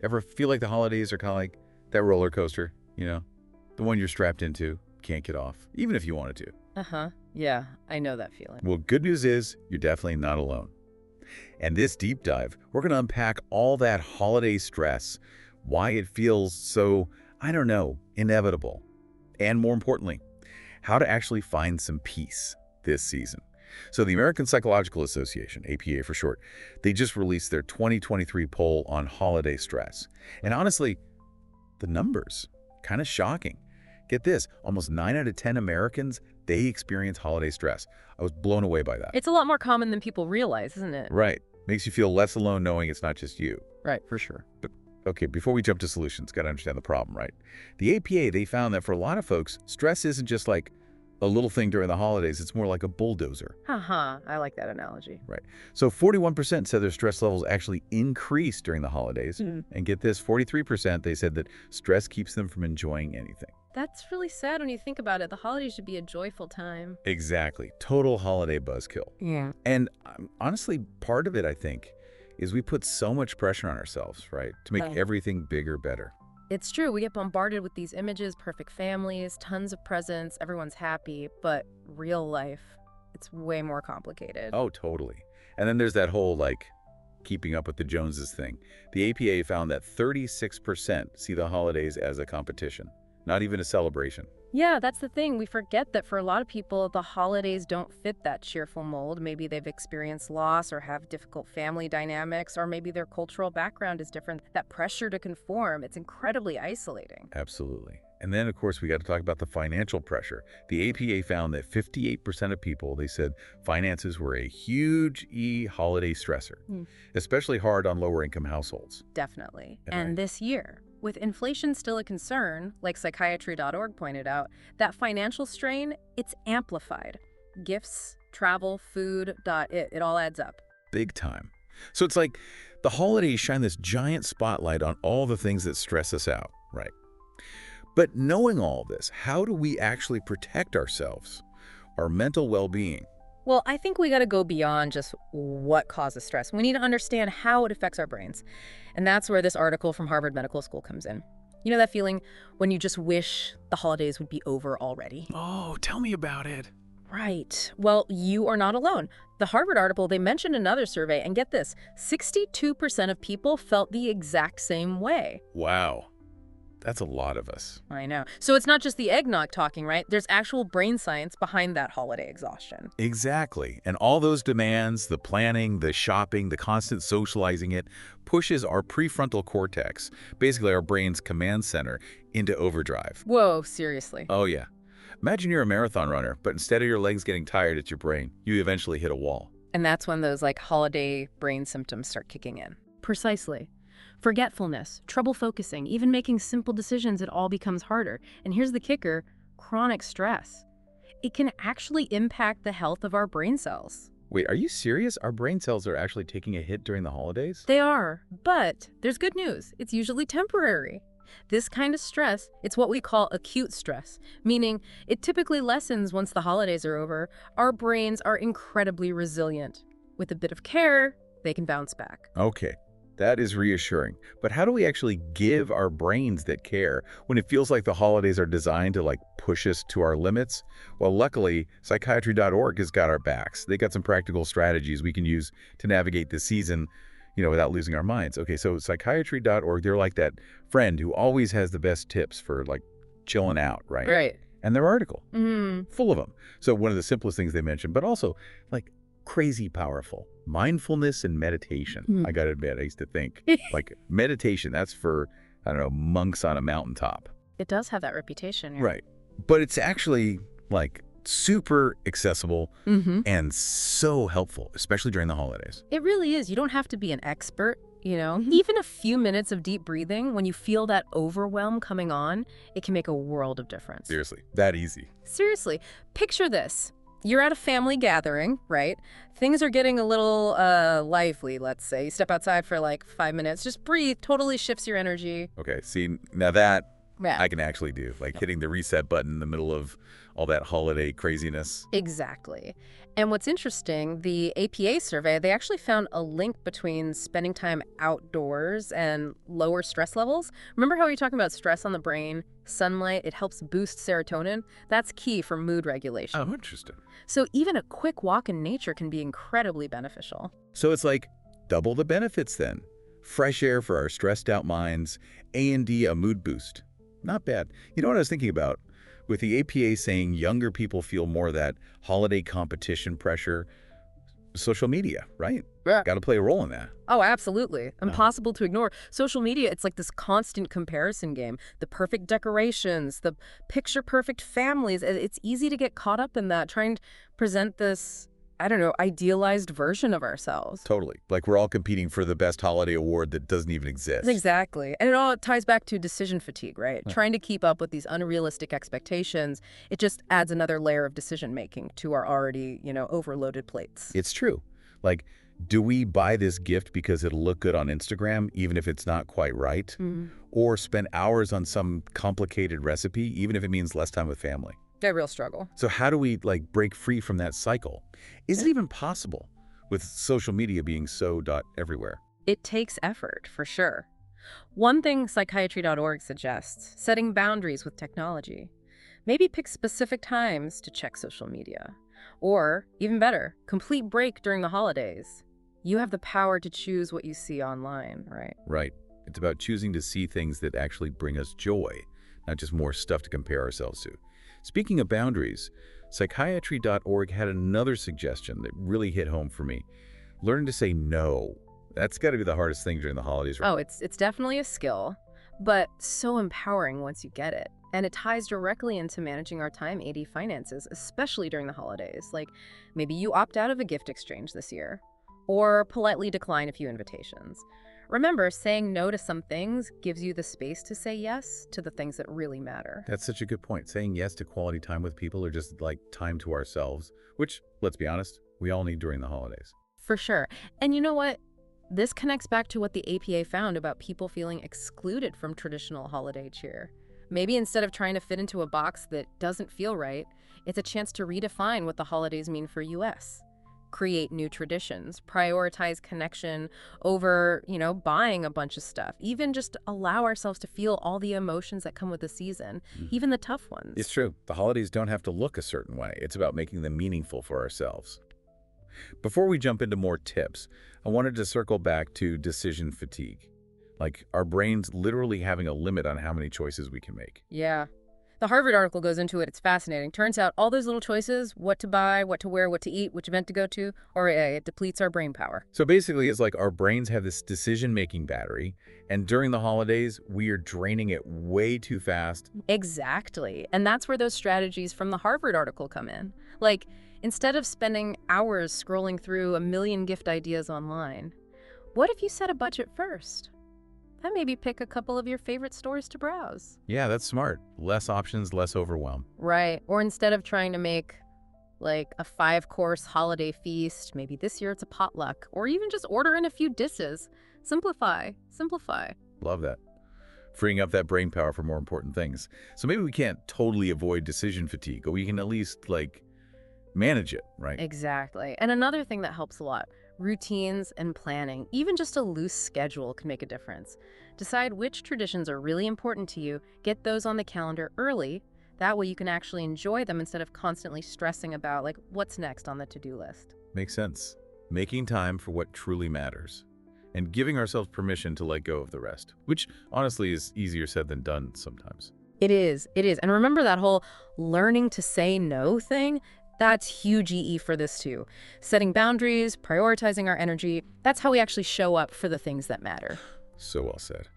Ever feel like the holidays are kind of like that roller coaster, the one you're strapped into, can't get off, even if you wanted to? Uh-huh. Yeah, I know that feeling. Well, good news is you're definitely not alone. And this deep dive, we're going to unpack all that holiday stress, why it feels so, I don't know, inevitable, and more importantly, how to actually find some peace this season. So the American Psychological Association, APA for short, they just released their 2023 poll on holiday stress. And honestly, the numbers, kind of shocking. Get this, almost 9 out of 10 Americans, they experience holiday stress. I was blown away by that. It's a lot more common than people realize, isn't it? Right. Makes you feel less alone knowing it's not just you. Right, for sure. But okay, before we jump to solutions, got to understand the problem, right? The APA, they found that for a lot of folks, stress isn't just like a little thing during the holidays. It's more like a bulldozer. I like that analogy. Right. So 41% said their stress levels actually increased during the holidays. And get this, 43%, they said that stress keeps them from enjoying anything. That's really sad when you think about it. The holidays should be a joyful time. Exactly. Total holiday buzzkill. Yeah. And honestly, part of it, I think, is we put so much pressure on ourselves, right, to make everything bigger, better. It's true. We get bombarded with these images, perfect families, tons of presents, everyone's happy, but real life, it's way more complicated. Oh, totally. And then there's that whole, keeping up with the Joneses thing. The APA found that 36% see the holidays as a competition, not even a celebration. Yeah, that's the thing. We forget that for a lot of people, the holidays don't fit that cheerful mold. Maybe they've experienced loss or have difficult family dynamics, or maybe their cultural background is different. That pressure to conform, it's incredibly isolating. Absolutely. And then, of course, we got to talk about the financial pressure. The APA found that 58% of people, they said finances were a huge holiday stressor, especially hard on lower-income households. Definitely. And this year, with inflation still a concern, like psychiatry.org pointed out, that financial strain, it's amplified. Gifts, travel, food, it all adds up. Big time. So it's like the holidays shine this giant spotlight on all the things that stress us out, right? But knowing all this, how do we actually protect ourselves, our mental well-being? Well, I think we got to go beyond just what causes stress. We need to understand how it affects our brains. And that's where this article from Harvard Medical School comes in. You know that feeling when you just wish the holidays would be over already? Oh, tell me about it. Right. Well, you are not alone. The Harvard article, they mentioned another survey, and get this, 62% of people felt the exact same way. Wow. That's a lot of us. I know. So it's not just the eggnog talking, right? There's actual brain science behind that holiday exhaustion. Exactly. And all those demands, the planning, the shopping, the constant socializing, it pushes our prefrontal cortex, basically our brain's command center, into overdrive. Whoa, seriously. Oh, yeah. Imagine you're a marathon runner, but instead of your legs getting tired, it's your brain. You eventually hit a wall. And that's when those holiday brain symptoms start kicking in. Precisely. Forgetfulness, trouble focusing, even making simple decisions, it all becomes harder. And here's the kicker, chronic stress. It can actually impact the health of our brain cells. Wait, are you serious? Our brain cells are actually taking a hit during the holidays? They are, but there's good news. It's usually temporary. This kind of stress, it's what we call acute stress, meaning it typically lessens once the holidays are over. Our brains are incredibly resilient. With a bit of care, they can bounce back. Okay. That is reassuring. But how do we actually give our brains that care when it feels like the holidays are designed to push us to our limits? Well, luckily, psychiatry.org has got our backs. They got some practical strategies we can use to navigate this season, without losing our minds. Okay, so psychiatry.org, they're like that friend who always has the best tips for chilling out, right? Right. And their article, full of them. So one of the simplest things they mentioned, but also crazy powerful. Mindfulness and meditation. I got to admit, I used to think meditation, that's for, I don't know, monks on a mountaintop. It does have that reputation. Yeah. Right. But it's actually super accessible and so helpful, especially during the holidays. It really is. You don't have to be an expert, Even a few minutes of deep breathing, when you feel that overwhelm coming on, it can make a world of difference. Seriously, that easy. Seriously. Picture this. You're at a family gathering, right? Things are getting a little lively, let's say. You step outside for 5 minutes. Just breathe. Totally shifts your energy. Okay, see, now that Yeah. I can actually do, like hitting the reset button in the middle of all that holiday craziness. Exactly. And what's interesting, the APA survey, they actually found a link between spending time outdoors and lower stress levels. Remember how we were talking about stress on the brain? Sunlight, it helps boost serotonin. That's key for mood regulation. Oh, interesting. So even a quick walk in nature can be incredibly beneficial. So it's like double the benefits then. Fresh air for our stressed out minds, A&D a mood boost. Not bad. You know what I was thinking about? With the APA saying younger people feel more of that holiday competition pressure, social media, right? Yeah. Got to play a role in that. Oh, absolutely. Impossible to ignore. Social media, it's like this constant comparison game. The perfect decorations, the picture-perfect families. It's easy to get caught up in that, trying to present this, I don't know, idealized version of ourselves. Totally. Like we're all competing for the best holiday award that doesn't even exist. Exactly. And it all ties back to decision fatigue, right? Trying to keep up with these unrealistic expectations, it just adds another layer of decision-making to our already, overloaded plates. It's true. Like, do we buy this gift because it'll look good on Instagram, even if it's not quite right? Or spend hours on some complicated recipe, even if it means less time with family? A real struggle. So how do we, break free from that cycle? Is it even possible with social media being so everywhere? It takes effort, for sure. One thing psychiatry.org suggests, setting boundaries with technology. Maybe pick specific times to check social media. Or, even better, complete break during the holidays. You have the power to choose what you see online, right? Right. It's about choosing to see things that actually bring us joy, not just more stuff to compare ourselves to. Speaking of boundaries, psychiatry.org had another suggestion that really hit home for me. Learning to say no. That's got to be the hardest thing during the holidays, right? Oh, it's definitely a skill, but so empowering once you get it. And it ties directly into managing our time AD finances, especially during the holidays. Like maybe you opt out of a gift exchange this year, or politely decline a few invitations. Remember, saying no to some things gives you the space to say yes to the things that really matter. That's such a good point. Saying yes to quality time with people or just time to ourselves, which, let's be honest, we all need during the holidays. For sure. And you know what? This connects back to what the APA found about people feeling excluded from traditional holiday cheer. Maybe instead of trying to fit into a box that doesn't feel right, it's a chance to redefine what the holidays mean for us. Create new traditions, prioritize connection over, buying a bunch of stuff. Even just allow ourselves to feel all the emotions that come with the season, even the tough ones. It's true. The holidays don't have to look a certain way. It's about making them meaningful for ourselves. Before we jump into more tips, I wanted to circle back to decision fatigue. Like our brains literally having a limit on how many choices we can make. Yeah. The Harvard article goes into it. It's fascinating. Turns out all those little choices, what to buy, what to wear, what to eat, which event to go to, or it depletes our brain power. So basically, it's like our brains have this decision-making battery, and during the holidays, we are draining it way too fast. Exactly. And that's where those strategies from the Harvard article come in. Like, instead of spending hours scrolling through a million gift ideas online, what if you set a budget first? And maybe pick a couple of your favorite stores to browse. Yeah, that's smart. Less options, less overwhelm. Right. Or instead of trying to make like a 5-course holiday feast, maybe this year it's a potluck, or even just order in a few dishes. Simplify. Love that. Freeing up that brain power for more important things. So maybe we can't totally avoid decision fatigue, but we can at least manage it, right? Exactly. And another thing that helps a lot, routines and planning. Even just a loose schedule can make a difference. Decide which traditions are really important to you. Get those on the calendar early. That way you can actually enjoy them instead of constantly stressing about what's next on the to-do list. Makes sense. Making time for what truly matters and giving ourselves permission to let go of the rest, which honestly is easier said than done sometimes. It is. And remember that whole learning to say no thing? That's huge EE for this too. Setting boundaries, prioritizing our energy, that's how we actually show up for the things that matter. So well said.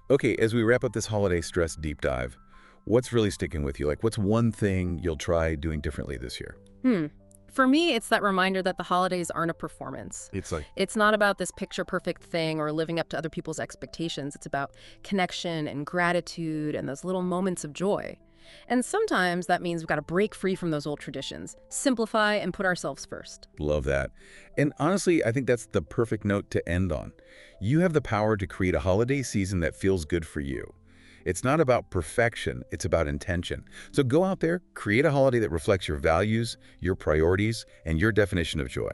Okay, as we wrap up this holiday stress deep dive, what's really sticking with you? What's one thing you'll try doing differently this year? For me, it's that reminder that the holidays aren't a performance. It's not about this picture-perfect thing or living up to other people's expectations. It's about connection and gratitude and those little moments of joy. And sometimes that means we've got to break free from those old traditions, simplify, and put ourselves first. Love that. And honestly, I think that's the perfect note to end on. You have the power to create a holiday season that feels good for you. It's not about perfection, it's about intention. So go out there, create a holiday that reflects your values, your priorities, and your definition of joy.